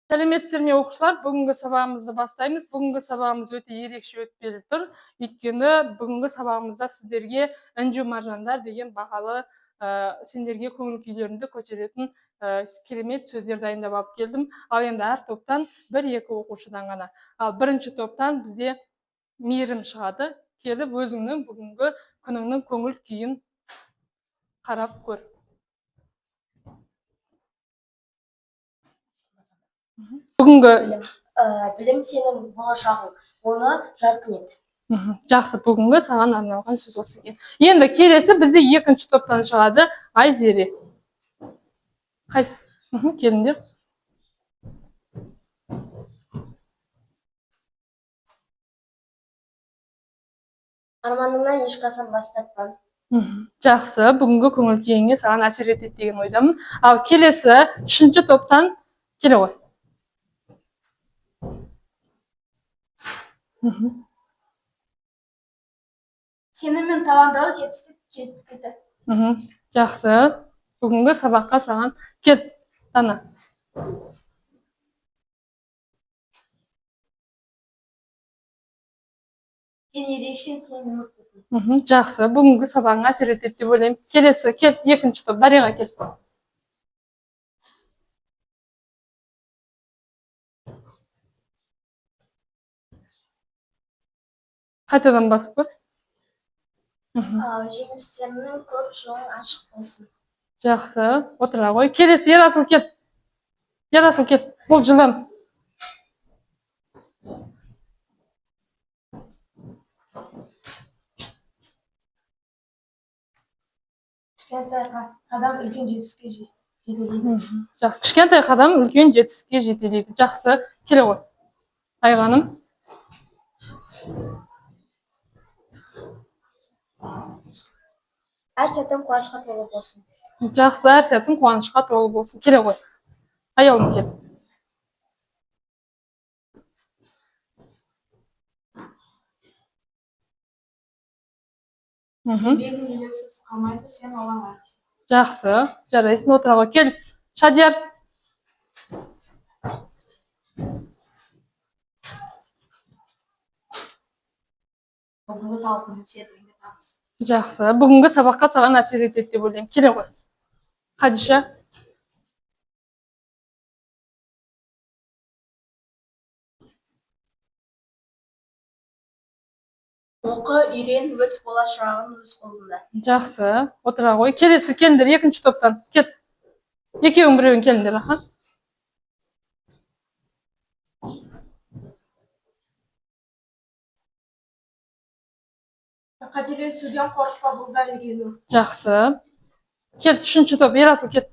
Сәлеметсіздер ме оқушылар? Бүгінгі сабағымызды бастаймыз. Бүгінгі сабағымыз өте ерекше өткелі тұр. Өйткені бүгінгі сабағымызда сіздерге інжу маржандар деген бағалы сендерге көңіл күйлеріңді көтеретін керемет сөздер дайындап алып келдім. Ал енді әр топтан 1-2 оқушыдан ғана. Ал бірінші топтан бізде Мейірім шығады. Келіп өзіңнің бүгінгі күніңнің көңіл күйін қарап көр. Бүгінгі білім сенің болашағың, оны жарқын ет. Жақсы, бүгінгі саған арналған сөз осы екен. Енді келесі бізде екінші топтан шығады Айзере. Қайсы? Келіңдер. Арманыңнан ешқашан бас тартпа. Жақсы, бүгінгі көңіл күйіңе саған әсер етеді деген ойдамын. Ал келесі үшінші топтан келе ғой. Сеніммен таландағы жетістік жеткізді. Жақсы, бүгінгі сабаққа саған кел, Дана. Сен ерекше, сен мықтысың. Жақсы, бүгінгі сабағыңа әсер етеді деп ойлаймын. Келесі, кел, екінші топ, Дариға кел. Қайтадан басып көр. Жеңістерінің көп жолын ашық болсын. Жақсы, отыра ғой. Келесі, Ерасыл кел. Ерасыл кел, бұл жылым. Кішкентай қадам үлкен жетістікке жетелейді. Жақсы, кішкентай қадам үлкен жетістікке жетелейді. Жақсы, келе ғой. Айғаным. Әр сәтің қуанышқа толы болсын. Жақсы, әр сәтің қуанышқа толы болсын. Келе ғой. Аяулым кел. Еңбегің елеусіз қалмайды, сен алаңға. Жақсы, жарайсың, отыра ғой. Кел, Шадияр. Бүгінгі талпыныс серуенге табыс. Жақсы, бүгінгі сабаққа саған әсер етеді деп ойлаймын. Келе ғой. Хадиша. Оқы, үйрен, өз болашағың өз қолында. Жақсы, отыра ғой. Келесі, келіңдер, екінші топтан. Кел. Екеуің біреуін келіңдер, аха. Қателесуден қорықпа, бұл да үйрену. Жақсы. Кел, үшінші топ, Ерасыл кел.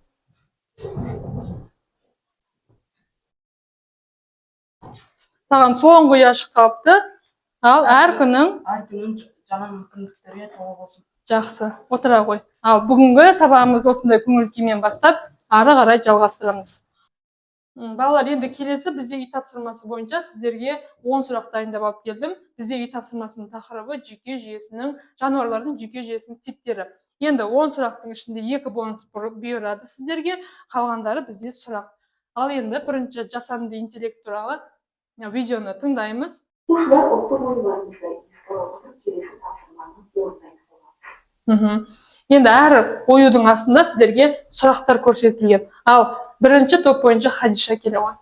Саған соңғы ұяшық қалыпты. Ал әр күнің жаңа мүмкіндіктерге толы болсын. жақсы, отыра ғой. Ал бүгінгі сабағымыз осындай көңіл күймен бастап, ары қарай жалғастырамыз. Балалар, енді келесі бізде үй тапсырмасы бойынша сіздерге 10 сұрақ дайындап алып келдім. Бізде үй тапсырмасының тақырыбы жүйке жүйесінің, жануарлардың жүйке жүйесінің типтері. Енді 10 сұрақтың ішінде 2 бонус бұйырады сіздерге, қалғандары бізде сұрақ. Ал енді бірінші жасанды интеллект туралы видеоны тыңдаймыз. Оқушылар ұлттық ойларыңызды еске алып келесі тапсырманы орындайтын боламыз. Енді әр оюдың астында сіздерге сұрақтар көрсетілген. Ал бірінші топ бойынша Хадиша келе ғой.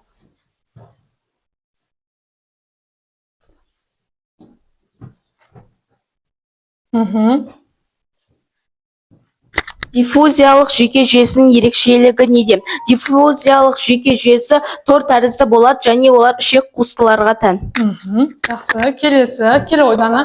Диффузиялық жүйке жүйесінің ерекшелігі неде? Диффузиялық жүйке жүйесі тор тәрізді болады және олар ішек қуыстыларға тән. Жақсы, келесі, келе ғой Дана.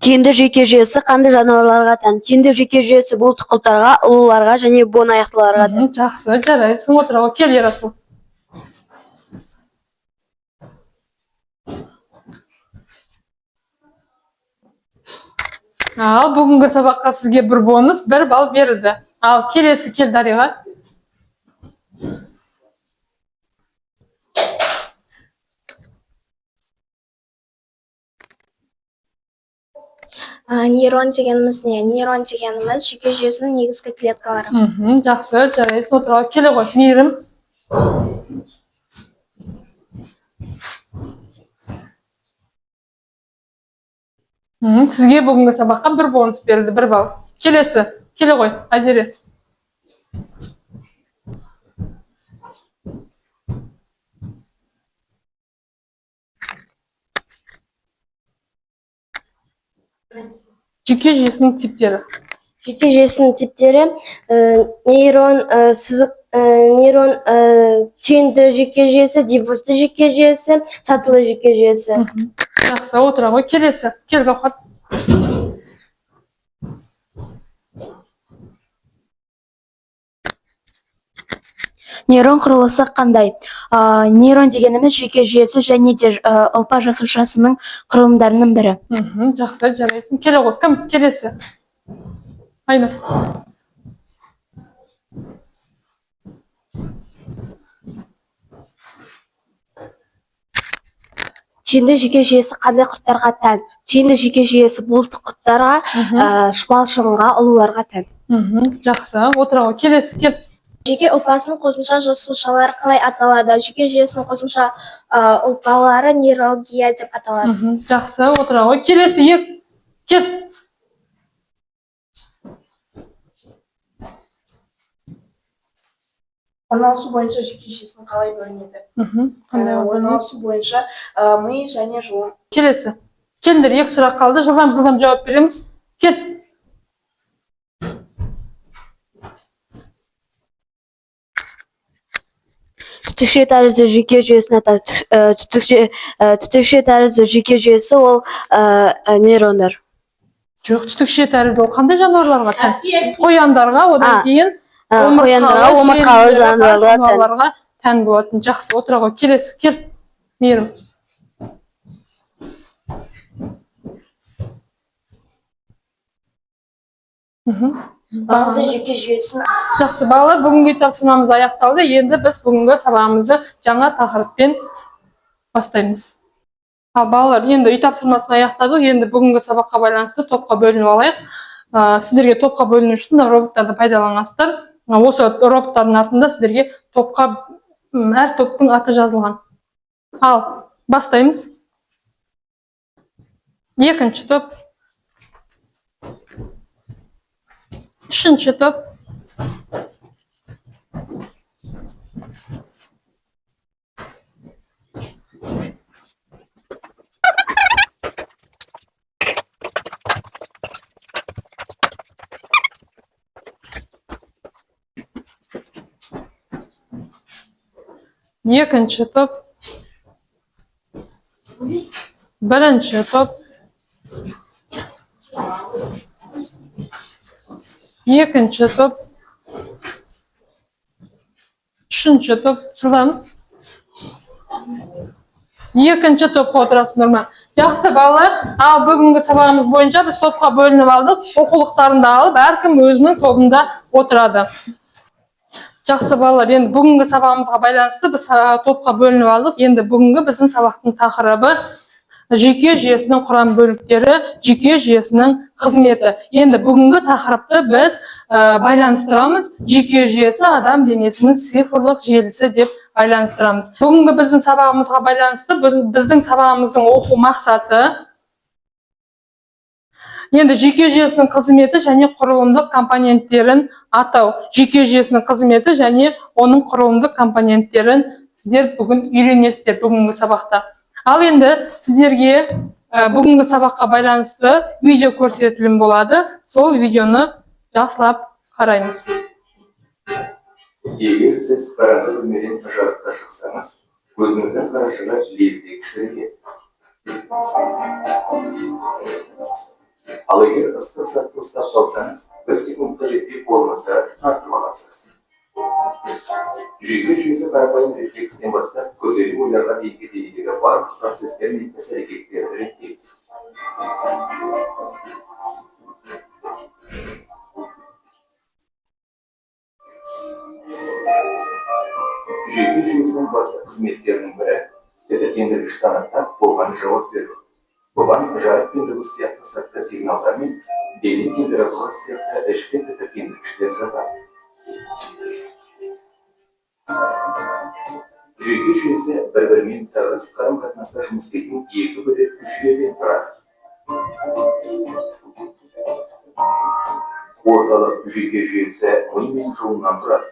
Түйінді жүйке жүйесі қанды жануарларға тән. Түйінді жүйке жүйесі бұл тұқылдарға, ұлуларға және буынаяқтыларға тән. Жақсы, жарайсың, отыра ғой. Кел, Ерасыл. Ал бүгінгі сабаққа сізге бір бонус, 1 балл берілді. Ал келесі, кел, Дариға. Нейрон дегеніміз не? Нейрон дегеніміз жүйке жүйесінің негізгі клеткалары. Жақсы, жарайсыз, отыруға келе ғой, мейірім. Сізге бүгінгі сабаққа 1 бонус берілді, 1 балл. Келесі, келе ғой, Айзере. Жүйке жүйесінің типтері. Жүйке жүйесінің типтері нейрон түйінді жүйке жүйесі, диффузды жүйке жүйесі, сатылы жүйке жүйесі. Жақсы, отыра ғой, келесі. Кел, Гауһар. Нейрон құрылысы қандай? Нейрон дегеніміз жүйке жүйесі және де ұлпа жасушасының құрылымдарының бірі. Жақсы, жарайсың. Келе ғой, кім? Келесі. Айнұр. Түйінді жүйке жүйесі қандай құрттарға тән? Түйінді жүйке жүйесі бұлтты құрттарға, шұбалшығынға, ұлуларға тән. Жақсы, отыра ғой, келесі, кел. Жүйке ұлпасының қосымша жасушалары қалай аталады? Жүйке жүйесінің қосымша ұлпалары нейралгия деп аталады. Жақсы, отыра ғой, келесі, кел. Орналасу бойынша жүйке жүйесінің қалай бөлінеді? Орналасу бойынша ми және жұлын. Келесі. Келдер, 2 сұрақ қалды, жылдам жауап береміз. Кел. Түтікше тәрізді жүйке жүйесін атайды. Түтікше тәрізді жүйке жүйесі ол нейрондар. Жоқ, түтікше тәрізді ол қандай жануарларға тән? Қояндарға, одан кейін қояндарға, омыртқалы жануарларға тән болатын. Жақсы, отыра ғой, келесі, кел. Мейірім. Бағды жүйке жүйесін. Жақсы, балалар, бүгінгі тапсырмамыз аяқталды. Енді біз бүгінгі сабағымызды жаңа тақырыппен бастаймыз. Балалар, енді үй тапсырмасын аяқтадық. Енді бүгінгі сабаққа байланысты топқа бөлініп алайық. Сіздерге топқа бөліну үшін роботтарды пайдаланасыздар. Осы роботтардың артында сіздерге әр топтың аты жазылған. Ал, бастаймыз. 2-ші топ. 3-ші топ. 2-ші топ. 1-ші топ. 2-ші топ. 3-ші топ. Жылдам. 2-ші топқа отырасыңдар ма? Жақсы, балалар. Ал бүгінгі сабағымыз бойынша біз топқа бөлініп алдық. Оқулықтарында алып, әркім өзінің тобында отырады. Жақсы, балалар, енді бүгінгі сабағымызға байланысты біз топқа бөлініп алдық. Енді бүгінгі біздің сабақтың тақырыбы жүйке жүйесінің құрам бөліктері, жүйке жүйесінің қызметі. Енді бүгінгі тақырыпты біз байланыстырамыз. Жүйке жүйесі адам денесінің цифрлық желісі деп байланыстырамыз. Бүгінгі біздің сабағымызға байланысты біздің сабағымыздың оқу мақсаты енді жүйке жүйесінің қызметі және құрылымдық компоненттерін атау. Жүйке жүйесінің қызметі және оның құрылымдық компоненттерін сіздер бүгін үйренесіздер бүгінгі сабақта. Ал енді сіздерге бүгінгі сабаққа байланысты видео көрсетілім болады. Сол видеоны жақсылап қараймыз. Егер сіз қараңғы бөлмеден жарыққа шықсаңыз, көзіңіздің қарашығы лезде кішірейеді. Ал егер ыстық затты ұстап қалсаңыз, 1 секундқа жетпей қолыңызды тартып аласыз. Жүйке жүйесі қарапайым рефлекстен бастап күрделі ойларға дейінгі деңгейдегі барлық процестер мен іс-әрекеттерді реттейді. Жүйке жүйесінің басты қызметтерінің бірі детектендіргіш анықтап болған жауап беру. Бұған жарық пен дыбыс сияқты сыртқы сигналдар мен дене температурасы сияқты ішкі тітіркендіргіштер жатады. Жүйке жүйесі бір-бірімен тығыз қарым-қатынаста жұмыс істейтін екі бөлек жүйеден тұрады. Орталық жүйке жүйесі ми мен жұлыннан тұрады.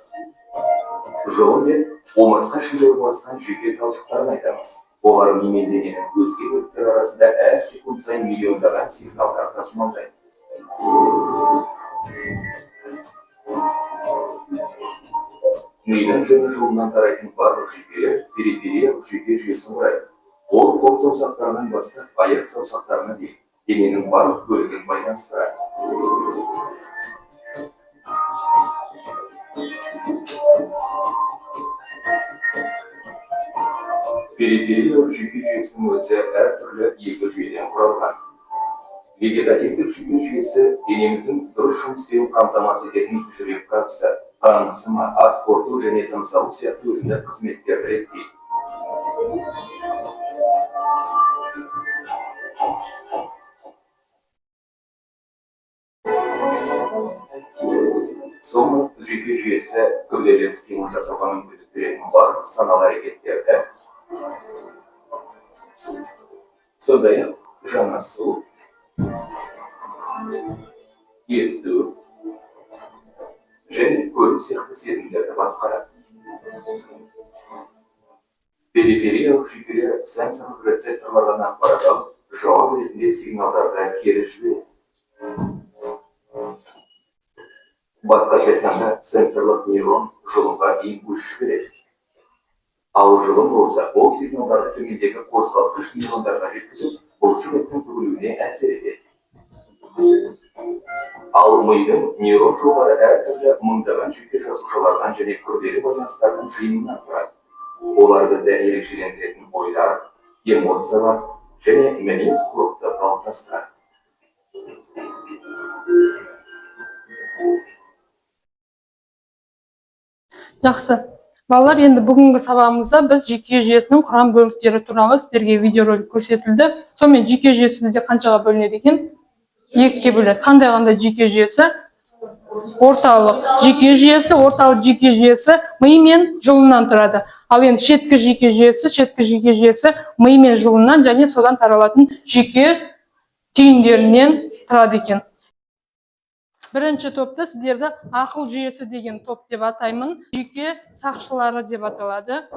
Жұлын деп омыртқа ішінде орналасқан жүйке талшықтарын айтамыз. Олар ми мен дененің өзге бөліктер арасында әр секунд сайын миллиондаған сигналдар тасымалдайды. Мидың және жұлыннан тарайтын барлық жүйкелер перифериялық жүйке жүйесін құрайды. Ол қол саусақтарынан бастап аяқ саусақтарына дейін дененің барлық бөлігін байланыстырады. Перифериялық жүйке жүйесінің өзі әртүрлі екі жүйеден құралған. Вегетативтік жүйке жүйесі денеміздің дұрыс жұмыс істеуін қамтамасыз ететін жүрек қағысы, қан қысымы, ас қорыту және тыныс алу сияқты өзіндік қызметтерді реттейді. Соңғы жүйке жүйесі күрделі іс-қимыл жасауға мүмкіндік беретін барлық саналы әрекеттерді, сондай-ақ жанасу, есту және көру сияқты сезімдерді басқарады. Перифериялық жүйкелер сенсорлық рецепторлардан ақпарат алып, жауап ретінде сигналдарды кері жібереді. Басқаша айтқанда, сенсорлық нейрон жұлынға импульс жібереді. Ал жұлын болса, ол сигналдарды төмендегі қозғалтқыш нейрондарға жеткізіп, бұлшықеттің төгілуіне әсер етеді. Ал мидың нейрон жолдары әртүрлі мыңдаған жүйке жасушалардан және күрделі байланыстардың жиынынан тұрады. Олар бізді ерекшелендіретін ойлар, эмоциялар және мінез-құлықты қалыптастырады. Жақсы. Балалар, енді бүгінгі сабағымызда біз жүйке жүйесінің құрам бөліктері туралы сіздерге видеоролик көрсетілді. Сонымен жүйке жүйесі бізде қаншаға бөлінеді екен? Екіге бөлінеді. Қандай жүйке жүйесі? Орталық жүйке жүйесі ми мен жұлыннан тұрады. Ал енді шеткі жүйке жүйесі ми мен жұлыннан және содан таралатын жүйке түйіндерінен тұрады екен. Бірінші топты сіздерді ақыл жүйесі деген топ деп атаймын. Жүйке сақшылары деп аталады.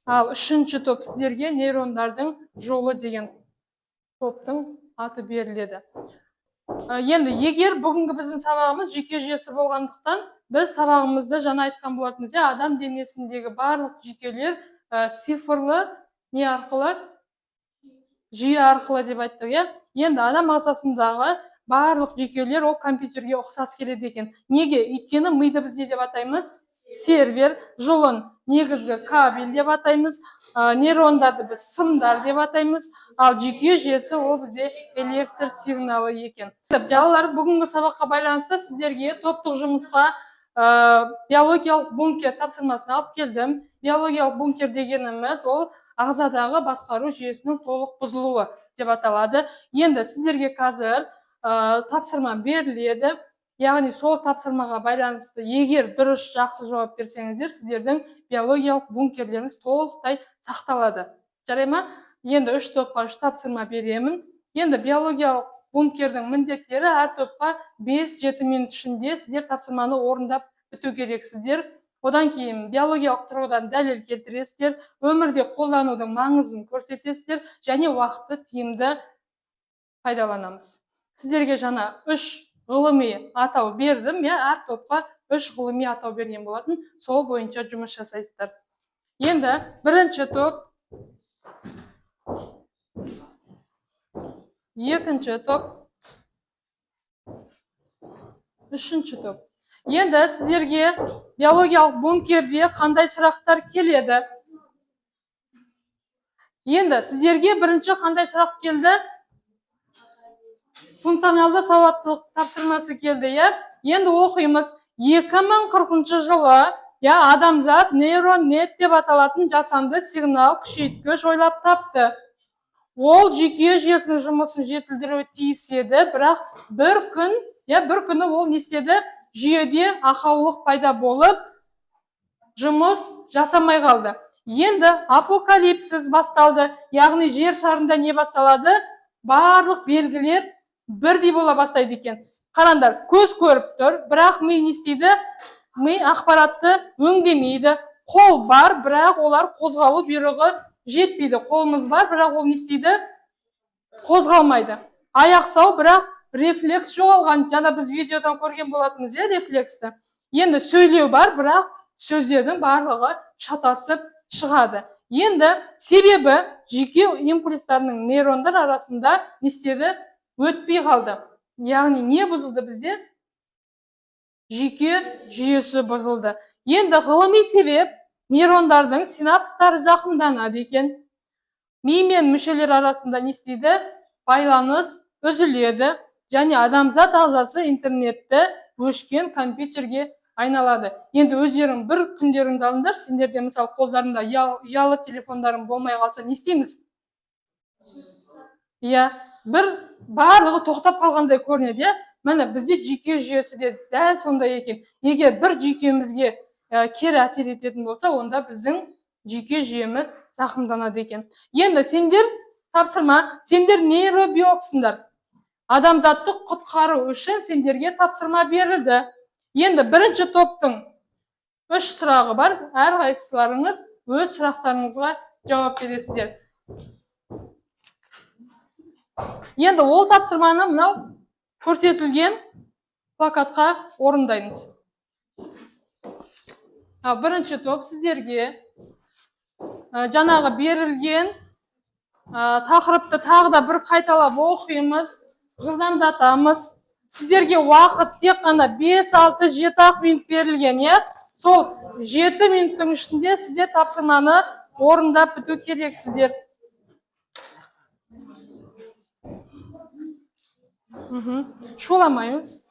Ал үшінші топ сіздерге нейрондардың жолы деген топтың аты беріледі. Енді егер бүгінгі біздің сабағымыз жүйке жүйесі болғандықтан, біз сабағымызда жаңа айтқан болатынбыз, адам денесіндегі барлық жүйкелер цифрлы не арқылы? Жүйе арқылы деп айттық. Енді адам ағзасындағы барлық жүйкелер ол компьютерге ұқсас келеді екен. Неге? Өйткені миды біз не деп атаймыз? Сервер, жұлын, негізгі кабель деп атаймыз, нейрондарды біз сымдар деп атаймыз, ал жүйке жүйесі ол бізде электр сигналы екен. Балалар, бүгінгі сабаққа байланысты сіздерге топтық жұмысқа биологиялық бункер тапсырмасын алып келдім. Биологиялық бункер дегеніміз ол ағзадағы басқару жүйесінің толық бұзылуы деп аталады. Енді сіздерге қазір тапсырма беріледі. Яғни сол тапсырмаға байланысты егер дұрыс жақсы жауап берсеңіздер, сіздердің биологиялық бункерлеріңіз толықтай сақталады. Жарай ма? Енді 3 топқа 3 тапсырма беремін. Енді биологиялық бункердің міндеттері әр топқа 5-7 минут ішінде сіздер тапсырманы орындап біту керексіздер. Одан кейін биологиялық тұрғыдан дәлел келтіресіздер, өмірде қолданудың маңызын көрсетесіздер және уақытты тиімді пайдаланамыз. Сіздерге жаңа 3 ғылыми атау бердім, әр топқа 3 ғылыми атау берген болатын, сол бойынша жұмыс жасайсыздар. Енді бірінші топ, екінші топ, үшінші топ. Енді сіздерге биологиялық бункерде қандай сұрақтар келеді? Енді сіздерге бірінші қандай сұрақ келді? Функционалды сауаттылық тапсырмасы келді. Енді оқимыз. 2040 жылы адамзат нейрон нет деп аталатын жасанды сигнал күшейткіш ойлап тапты. ол жүйке жүйесінің жұмысын жетілдіруі тиіс еді, бірақ бір күні ол не істеді? Жүйеде ақаулық пайда болып, жұмыс жасамай қалды. Енді апокалипсис басталды, яғни жер шарында не басталады? Барлық белгілер бірдей бола бастайды екен. Қараңдар, көз көріп тұр, бірақ ми не істейді? Ми ақпаратты өңдемейді. Қол бар, бірақ олар қозғалу бұйрығы жетпейді. Қолымыз бар, бірақ ол не істейді? Қозғалмайды. Аяқ сау, бірақ рефлекс жоғалған. Жаңа біз видеодан көрген болатынбыз, рефлексті. Енді сөйлеу бар, бірақ сөздердің барлығы шатасып шығады. Енді себебі жүйке импульстарының нейрондар арасында не істеді? Өтпей қалды. Яғни не бұзылды бізде? Жүйке жүйесі бұзылды. Енді ғылыми себеп нейрондардың синапстары зақымданады екен. Ми мен мүшелер арасында не істейді? Байланыс үзіледі, және адамзат ағзасы интернетті өшкен компьютерге айналады. Енді өздерің бір күндеріңді алыңдар, сендерде мысалы қолдарында ұялы телефондарың болмай қалса не істейміз? Бір барлығы тоқтап қалғандай көрінеді. Міне бізде жүйке жүйесі де дәл сондай екен. Егер бір жүйкемізге кері әсер ететін болса, онда біздің жүйке жүйеміз зақымданады екен. Енді сендер тапсырма, сендер нейробиологсыңдар. Адамзатты құтқару үшін сендерге тапсырма берілді. Енді бірінші топтың 3 сұрағы бар. Әрқайсыларыңыз өз сұрақтарыңызға жауап бересіздер. Енді ол тапсырманы мынау көрсетілген плакатқа орындаймыз. Бірінші топ сіздерге жаңағы берілген тақырыпты тағы да бір қайталап оқимыз, жылдамдатамыз. Сіздерге уақыт тек қана 5-6-7 минут берілген, сол 7 минуттың ішінде сіздер тапсырманы орындап біту керексіздер. Шуламаймыз.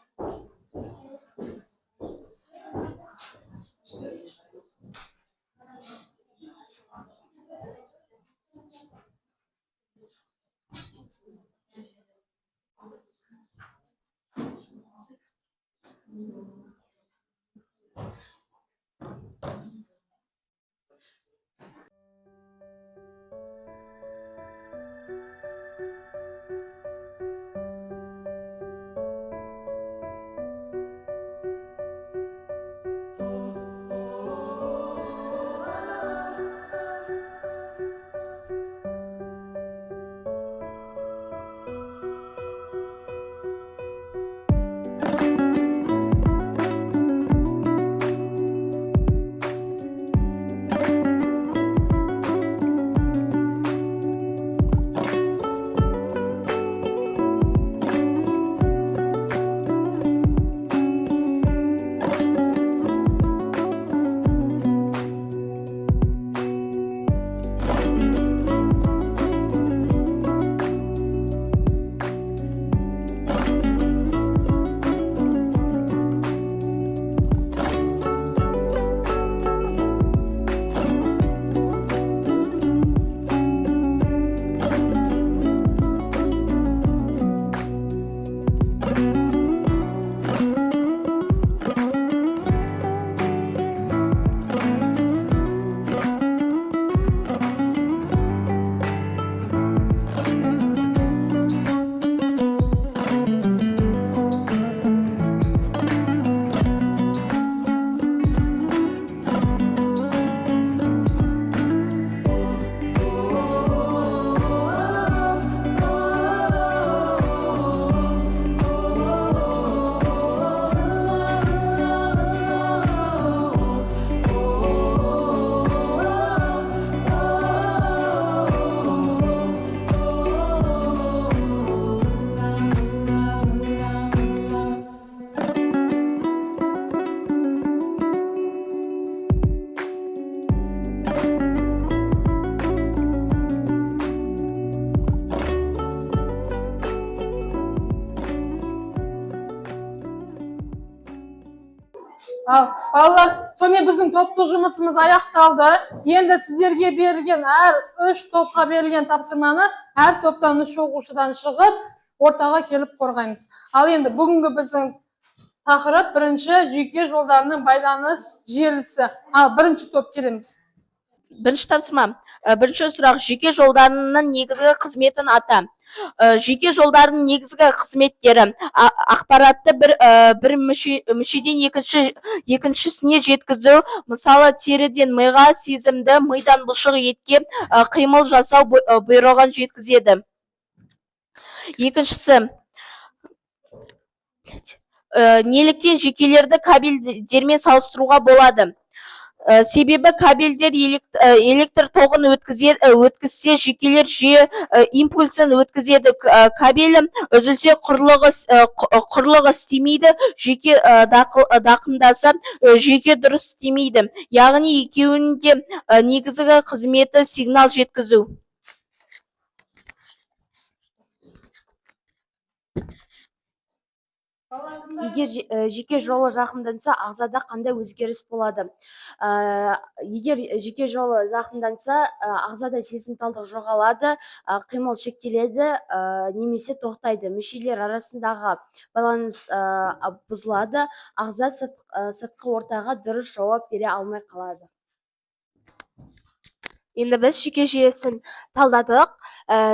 Балалар, сонымен біздің топтық жұмысымыз аяқталды. Енді сіздерге берілген әр 3 топқа берілген тапсырманы әр топтан үш оқушыдан шығып ортаға келіп қорғаймыз. Ал енді бүгінгі біздің тақырып бірінші жүйке жолдарының байланыс желісі. Ал бірінші топ келеміз. Бірінші тапсырма. Бірінші сұрақ: жүйке жолдарының негізгі қызметін ата. Жүйке жолдарының негізгі қызметтері: ақпаратты бір мүшеден екіншісіне жеткізу, мысалы теріден миға, сезімді мидан бұлшық етке қимыл жасау бұйрығын жеткізеді. Екіншісі, неліктен жүйкелерді кабельдермен салыстыруға болады? Себебі кабельдер электр тоғын өткізсе, жүйкелер жиі импульсын өткізеді. Кабель үзілсе, құрылғы істемейді, жүйке дақындаса, жүйке дұрыс істемейді. Яғни екеуінің де негізгі қызметі сигнал жеткізу. Егер жүйке жолы зақымданса, ағзада қандай өзгеріс болады? Егер жүйке жолы зақымданса, ағзада сезімталдық жоғалады, қимыл шектеледі, немесе тоқтайды. Мүшелер арасындағы байланыс бұзылады, ағза сыртқы ортаға дұрыс жауап бере алмай қалады. Енді біз жүйке жүйесін талдадық.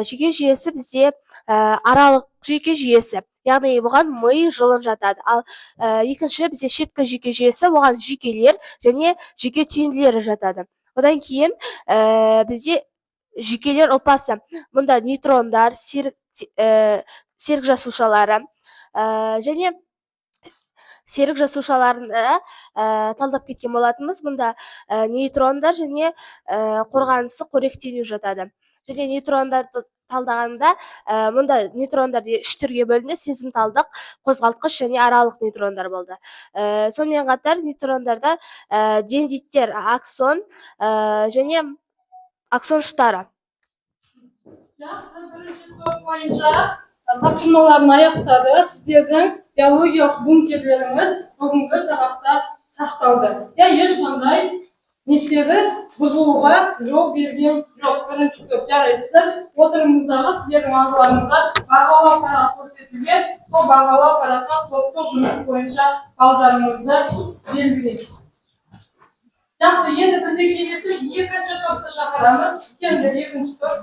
Жүйке жүйесі бізде аралық жүйке жүйесі, яғни бұған ми, жұлын жатады. Ал екінші бізде шеткі жүйке жүйесі, оған жүйкелер және жүйке түйінділері жатады. Одан кейін бізде жүйкелер ұлпасы. Мұнда нейтрондар, серік жасушалары және серік жасушаларында талдап кеткен болатынбыз. Мұнда нейтрондар және қорғанысы қоректену жатады. Және нейтрондарды талдағанда мұнда нейтрондар үш түрге бөлінді: сезімталдық, қозғалтқыш және аралық нейтрондар болды. Сонымен қатар нейтрондарда дендриттер, аксон және аксон ұштары. Жақсы, бірінші топ бойынша тапсырмалардың аяқтары. Сіздердің биологиялық бункерлеріңіз бүгінгі сабақта сақталды. Ешқандай нестері бұзылуға жол берген жоқ. Бірінші топ жарайсыздар. Отырыңыздағы сіздердің алдыларыңызға бағалау парағы көрсетілген. Сол бағалау параққа топтық жұмыс бойынша балдарыңызды белгілейсіз. Жақсы, енді бізде келесі екінші топты шақырамыз. Келіңдер, екінші топ.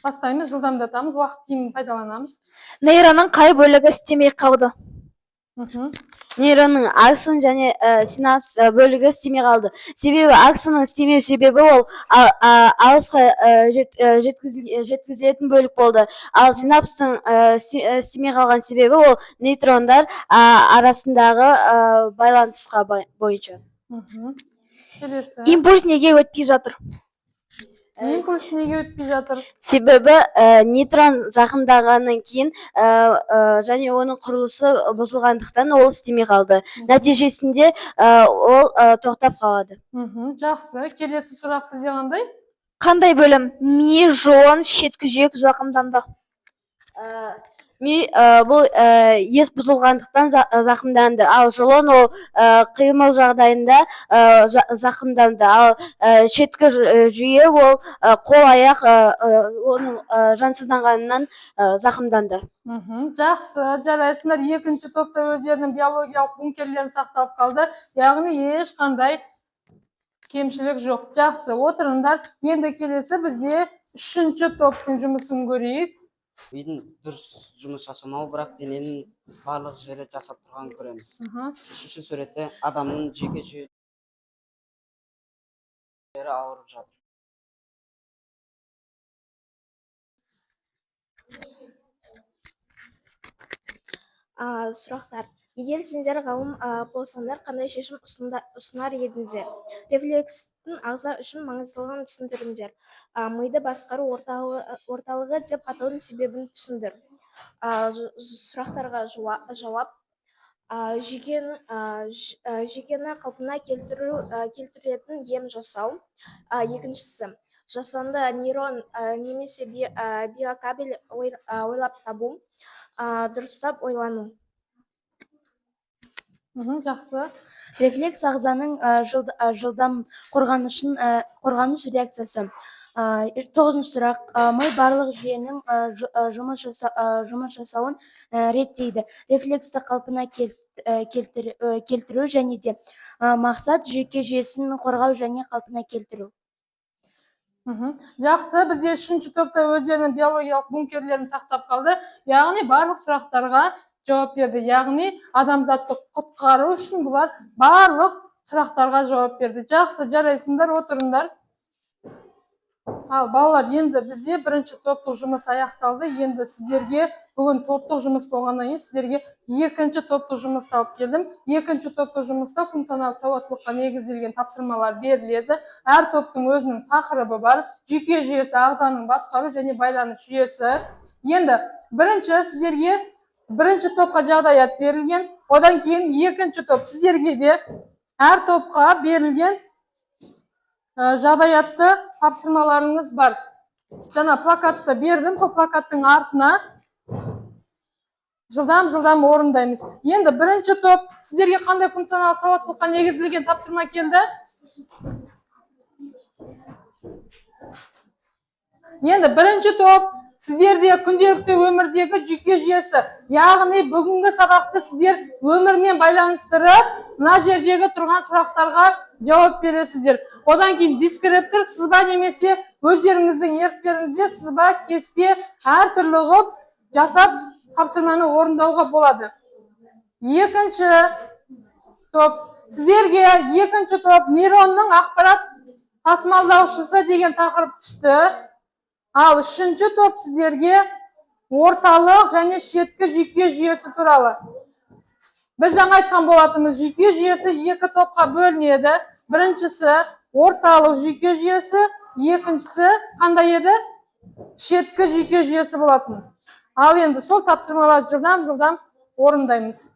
Бастаймыз, жылдамдатамыз, уақыт тиімін пайдаланамыз. Нейронның қай бөлігі істемей қалды? Нейронның аксон және синапс бөлігі істемей қалды. Себебі аксонның істемеу себебі ол алысқа жеткізілетін бөлік болды. Ал синапстың істемей қалған себебі ол нейтрондар арасындағы байланысқа бойынша. Келесі. Импульс неге өтпей жатыр? Импульс неге өтпей жатыр? Себебі нейтрон зақымданғаннан кейін және оның құрылысы бұзылғандықтан ол істемей қалды. Нәтижесінде ол тоқтап қалады. Жақсы, келесі сұрақ бізде қандай? Қандай бөлім? Ми, жұлын, шеткі жүйек зақымданды? Ми бұл ес бұзылғандықтан зақымданды, ал жұлын ол қимыл жағдайында зақымданды, ал шеткі жүйе ол қол-аяқ оның жансызданғанынан зақымданды. Жақсы, жарайсыңдар. Екінші топта өздерінің биологиялық бункерлерін сақтап қалды, яғни ешқандай кемшілік жоқ. Жақсы, отырыңдар. Енді келесі бізде үшінші топтың жұмысын көрейік. Мидың дұрыс жұмыс жасамау, бірақ дененің барлық жері жасап тұрғанын көреміз. Үшінші суретте адамның жеке жүйелері ауырып жатыр. Сұрақтар: егер сендер ғалым болсаңдар, қандай шешім ұсынар едіңдер? Рефлекстің ағза үшін маңыздылығын түсіндіріңдер. Миды басқару орталығы деп атаудың себебін түсіндір. Сұрақтарға жауап: жүйкені қалпына келтіретін ем жасау. Екіншісі, жасанды нейрон немесе биокабель ойлап табу. Дұрыстап ойлану. Жақсы. Рефлекс ағзаның жылдам қорғаныш реакциясы. Тоғызыншы сұрақ. Ми барлық жүйенің жұмыс жасауын реттейді. Рефлексті қалпына келтіру және де мақсат жүйке жүйесін қорғау және қалпына келтіру. Жақсы, бізде үшінші топта өздерінің биологиялық бункерлерін сақтап қалды. Яғни барлық сұрақтарға жауап берді. Яғни адамзатты құтқару үшін бұлар барлық сұрақтарға жауап берді. Жақсы, жарайсыңдар, отырыңдар. Ал балалар, енді бізде бірінші топтық жұмыс аяқталды. Енді сіздерге бүгін топтық жұмыс болғаннан кейін сіздерге екінші топтық жұмысты алып келдім. Екінші топтық жұмыста функционал сауаттылыққа негізделген тапсырмалар беріледі. Әр топтың өзінің тақырыбы бар. Жүйке жүйесі, ағзаның басқару және байланыс жүйесі. Енді сіздерге бірінші топқа жағдаят берілген. Одан кейін екінші топ сіздерге де әр топқа берілген жағдаятты тапсырмаларыңыз бар. Жаңа плакатты бердім, сол плакаттың артына жылдам орындаймыз. Енді бірінші топ сіздерге қандай функционал сауаттылыққа негізделген тапсырма келді? Енді бірінші топ сіздерде күнделікті өмірдегі жүйке жүйесі, яғни бүгінгі сабақты сіздер өмірмен байланыстырып, мына жердегі тұрған сұрақтарға жауап бересіздер. Одан кейін дискриптор, сызба немесе өздеріңіздің еріктеріңізде сызба, кесте, әртүрлі ғып жасап тапсырманы орындауға болады. Екінші топ сіздерге нейронның ақпарат тасымалдаушысы деген тақырып түсті. Ал үшінші топ сіздерге орталық және шеткі жүйке жүйесі туралы. Біз жаңа айтқан болатынбыз, жүйке жүйесі екі топқа бөлінеді. Біріншісі орталық жүйке жүйесі, екіншісі қандай еді? Шеткі жүйке жүйесі болатын. Ал енді сол тапсырмаларды жылдам орындаймыз.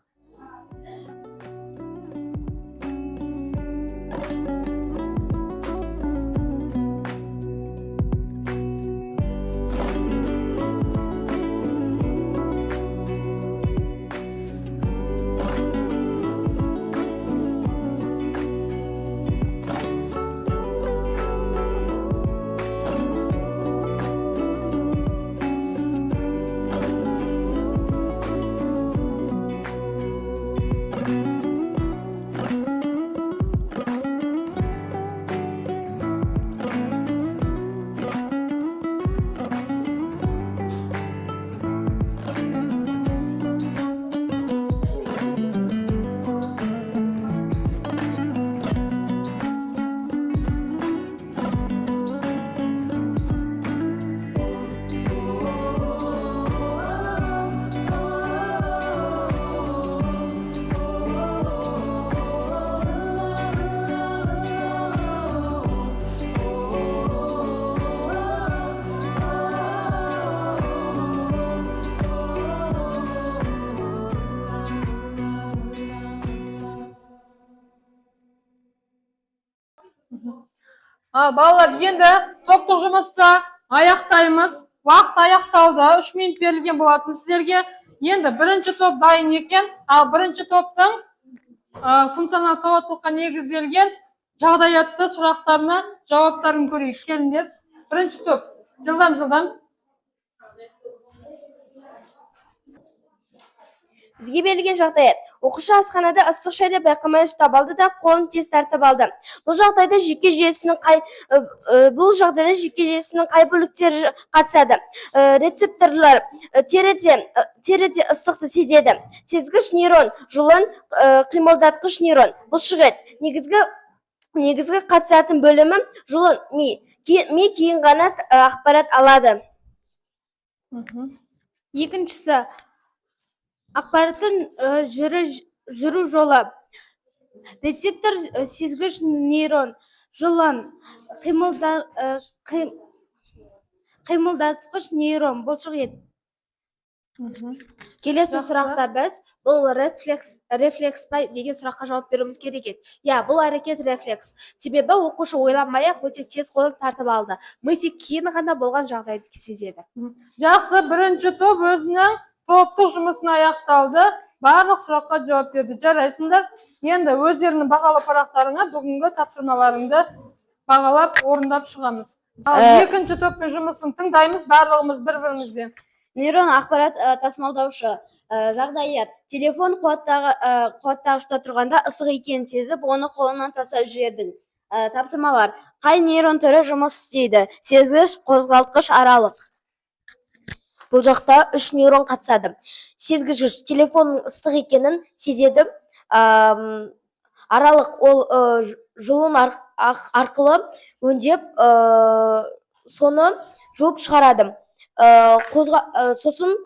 Балалар, енді топтық жұмысты аяқтаймыз. Уақыт аяқталды, 3 минут берілген болатын сіздерге. Енді бірінші топ дайын екен, ал бірінші топтың функционал сауаттылыққа негізделген жағдаятты сұрақтарына жауаптарын көрейік. Келіңдер. Бірінші топ, жылдам. Бізге берілген жағдаят. Оқушы асханада ыстық шайды байқамай ұстап алды да қолын тез тартып алды. Бұл жағдайда жүйке жүйесінің қай бөліктері қатысады? Рецепторлар теріде ыстықты сезеді. Сезгіш нейрон, жұлын, қимылдатқыш нейрон. Бұлшықет. Негізгі қатысатын бөлімі жұлын, ми. Ми кейін ғана ақпарат алады. Екіншісі ақпараттың жүру жолы. Рецептор, сезгіш нейрон, жұлын, қимылдатқыш нейрон, бұлшықет. Келесі сұрақта біз бұл рефлекс па деген сұраққа жауап беруіміз керек еді. Бұл әрекет рефлекс. Себебі оқушы ойланбай-ақ өте тез қолын тартып алды. Ми тек кейін ғана болған жағдайды сезеді. Жақсы, бірінші топ өзінің топтық жұмысын аяқталды. Барлық сұраққа жауап берді. Жарайсыңдар. Енді өздерінің бағалы парақтарыңа бүгінгі тапсырмаларыңды бағалап орындап шығамыз. Ал екінші топтың жұмысын тыңдаймыз барлығымыз бір-бірімізден. Нейрон ақпарат тасымалдаушы жағдайы. Телефон қуаттағышта тұрғанда ысық екенін сезіп, оны қолынан тастап жібердің. Тапсырмалар. Қай нейрон түрі жұмыс істейді? Сезгіш, қозғалтқыш, аралық. Бұл жақта 3 нейрон қатысады. Сезгіш телефонның ыстық екенін сезеді. Аралық ол жұлын арқылы өңдеп, соны жуып шығарады. Сосын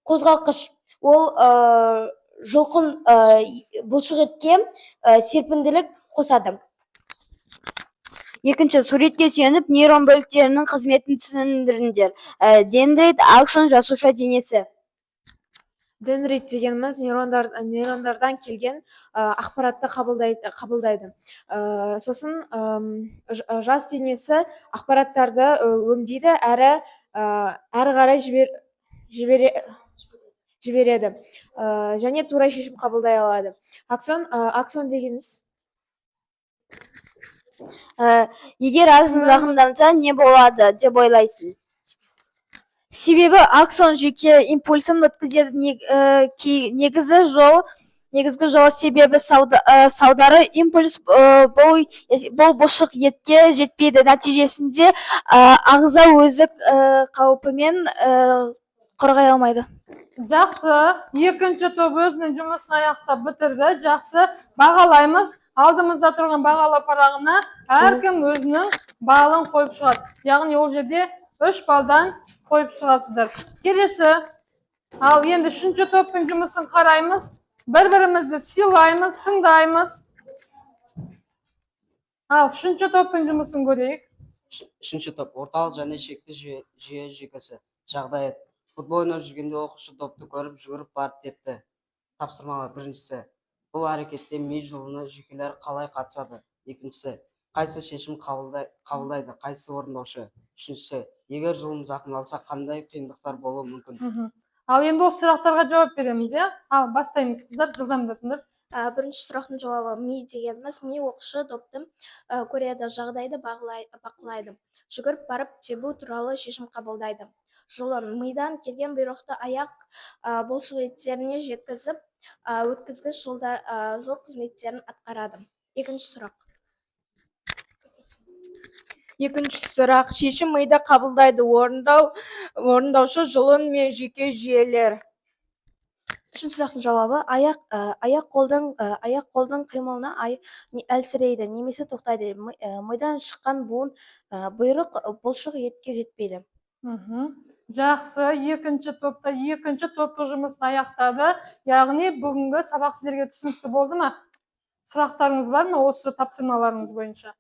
қозғалтқыш ол жұлқын бұлшық етке серпінділік қосады. Екінші, суретке сүйеніп нейрон бөліктерінің қызметін түсіндіріңдер. Дендрит, аксон, жасуша денесі. Дендрит дегеніміз нейрондардан келген ақпаратты қабылдайды. Сосын жас денесі ақпараттарды өңдейді, әрі қарай жібереді. Және тура шешім қабылдай алады. Аксон дегеніміз егер аксон зақымданса не болады деп ойлайсың? Себебі аксон жүйке импульсын өткізеді. Негізгі жол себебі салдары импульс бұл бұлшық етке жетпейді. Нәтижесінде ағза өзі қауіпімен қорғай алмайды. Жақсы, екінші топ өзінің жұмысын аяқтап бітірді. Жақсы, бағалаймыз. Алдымызда тұрған бағалы парағына әркім өзінің балын қойып шығады. Яғни ол жерде 3 балдан қойып шығасыздар. Келесі, ал енді үшінші топтың жұмысын қараймыз. Бір-бірімізді сыйлаймыз, тыңдаймыз. Ал үшінші топтың жұмысын көрейік. Үшінші топ орталық және шекті жүйе жүйкесі. Жағдайы. Футбол ойнап жүргенде оқушы допты көріп жүгіріп барып тепті. Тапсырмалар. Біріншісі, бұл әрекетте ми жұлыны жүйкелер қалай қатысады? Екіншісі, қайсы шешім қабылдайды, қайсы орындаушы? Үшіншісі, егер жұлын зақымдалса қандай қиындықтар болуы мүмкін? Ал енді осы сұрақтарға жауап береміз, иә? Ал бастаймыз, қыздар, жылдамдатыңдар. Бірінші сұрақтың жауабы ми дегеніміз ми оқушы допты көреді, жағдайды бақылайды. Жүгіріп барып тебу туралы шешім қабылдайды. Жұлын мидан келген бұйрықты аяқ бұлшық еттеріне жеткізіп, өткізгіш жол қызметтерін атқарады. Екінші сұрақ. Екінші сұрақ. Шешім мида қабылдайды. Орындаушы жұлын мен жүйке жүйелер. Үшінші сұрақтың жауабы аяқ қолдың қимылына әлсірейді немесе тоқтайды. Мидан шыққан буын бұйрық бұлшық етке жетпейді. Жақсы, екінші топтың жұмысын аяқтады. Яғни бүгінгі сабақ сіздерге түсінікті болды ма? Сұрақтарыңыз бар ма осы тапсырмаларыңыз бойынша?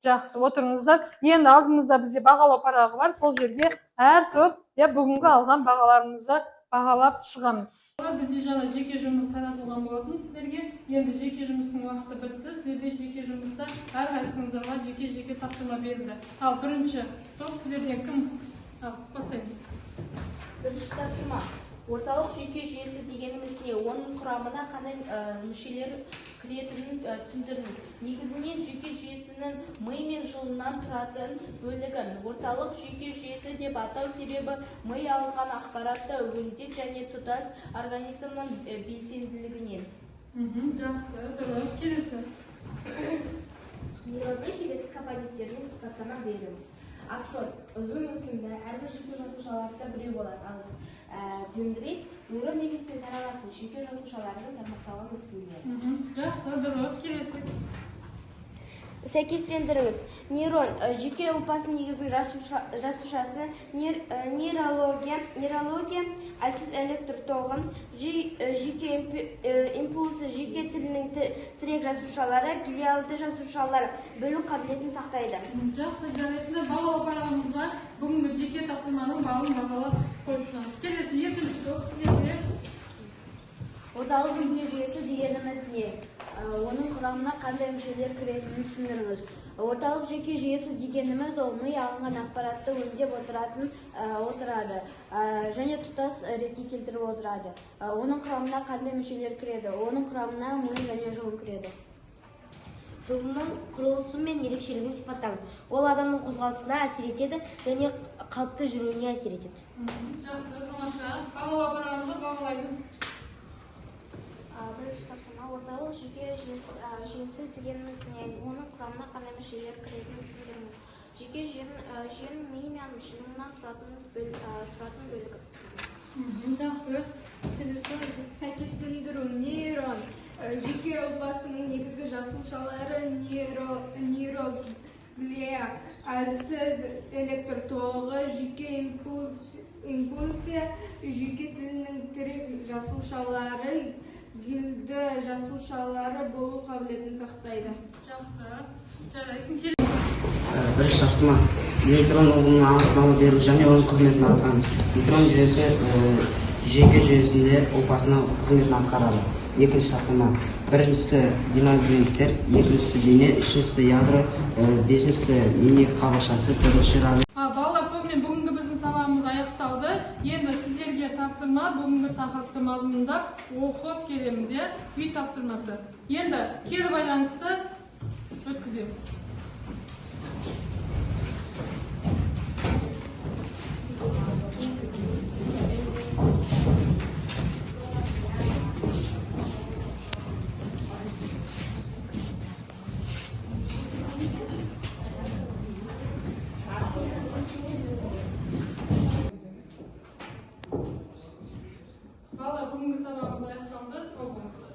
Жақсы, отырыңыздар. Енді алдымызда бізде бағалау парағы бар. Сол жерде әр топ бүгінгі алған бағаларымызды бағалап шығамыз. Бізде жаңа жеке жұмыс таратылған болатын сіздерге. Енді жеке жұмыстың уақыты бітті. Сіздерде жеке жұмыста әрқайсыңызға жеке тапсырма берілді. Ал бірінші топ сіздерден кім? Бастаймыз. Бірінші тапсырма. Орталық жүйке жүйесі дегеніміз не? Оның құрамына қандай мүшелер кіретінін түсіндіріңіз. Негізінен жүйке жүйесінің ми мен жұлыннан тұратын бөлігін орталық жүйке жүйесі деп атау себебі ми алынған ақпаратты өңдеп және тұтас организмнің белсенділігінен. Жақсы, дұрыс. Келесі. Нейронның келесі компоненттеріне сипаттама беріңіз. Аксон ұзын өсімді әрбір жүйке жасушаларында біреу болады. Ал дендрит нейрон негізінен таралатын жүйке жасушаларының тармақталған өсімдері. Жақсы, дұрыс. Келесі. Сәйкестендіріңіз. Нейрон жүйке ұлпасының негізгі жасушасы, нейрология, әлсіз электр тоғын, жүйке импульсы, жүйке тілінің тірек жасушалары, глиалды жасушалар бөлу қабілетін сақтайды. Жақсы, жарайсыздар. Бағалау парағымызға бүгінгі жеке тапсырманың бағын бағалап қойып шығамыз. Келесі, екінші топ сіздерге. Орталық жүйке жүйесі дегеніміз не? Оның құрамына қандай мүшелер кіретінін түсіндіріңіз. Орталық жүйке жүйесі дегеніміз ол ми алынған ақпаратты өңдеп отырады және тұтас ретке келтіріп отырады. Оның құрамына қандай мүшелер кіреді? Оның құрамына ми және жұлын кіреді. жолының құрылысы мен ерекшелігін сипаттаңыз. Ол адамның қозғалысына әсер етеді және қалыпты жүруіне әсер етеді. Жақсы, тамаша. Бағалауға барамыз ба? Бағалаймыз. Бірінші тапсырма орталық жүйке жүйесі дегеніміз не? Оның құрамына қандай мүшелер кіретінін түсіндіріңіз. Жүйке жүйенің ми мен жынынан тұратын бөлігі. Жақсы. Келесі. Сәйкестендіру нейрон жүйке ұлпасының негізгі жасушалары нейроглия, әлсіз электр тоғы, жүйке импульсия, жүйке тілінің тірек жасушалары, гильді жасушалары болу қабілетін сақтайды. Жақсы. Жарайсың. Бірінші тапсырма нейтрон ұғымына анықтама беру және оның қызметін анықтаңыз. Нейтрон жүйесі жүйке жүйесінде ұлпасына қызметін атқарады. Екінші тапсырма біріншісі динамиктер, екіншісі дене, үшіншісі ядро, бесіншісі мимик қабықшасы, төртінші радио. Балалар, сонымен бүгінгі біздің сабағымыз аяқталды. Енді сіздерге тапсырма бүгінгі тақырыпты мазмұндап оқып келеміз, үй тапсырмасы. Енді кері байланысты өткіземіз. Балалар, бүгінгі сабағымыз аяқталды. Сау болыңыздар.